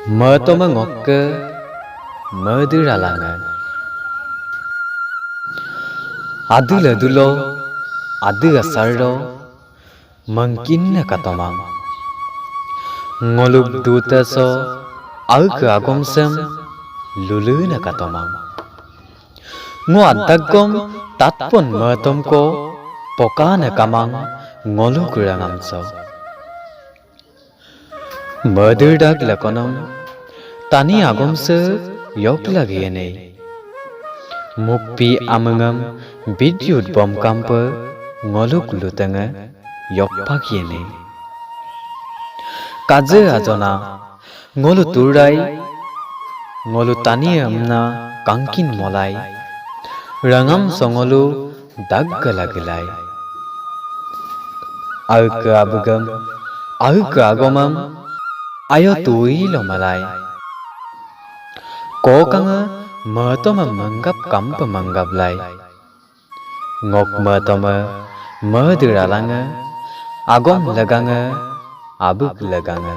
mơ tô mơ ngọt cơ mơ đưa ra là ngờ adu là du lô adu là sar ro măng kín là cả tôm mang ngoluk du ta so ở cửa agom sem lulu là cả tôm mang ngô adu gom tát pon mơ tôm ko poka là cả mang ngoluk ra ngam so mơ đưa đắc là con tani agom se yok lagi này Mukpi amangam vidyut bom kampa ngoluk lutanga yok pakyene kaje ajona ngolu turai ngolu tani amna kangkin molai rangam songolu daggala gilai alka abugam alka agomam ayo tui lo malai ko kanga mơ tô mà mangap cắm và mangap lại ngọc mơ tô mà mơ đưa ra lăng agom laganga abuk laganga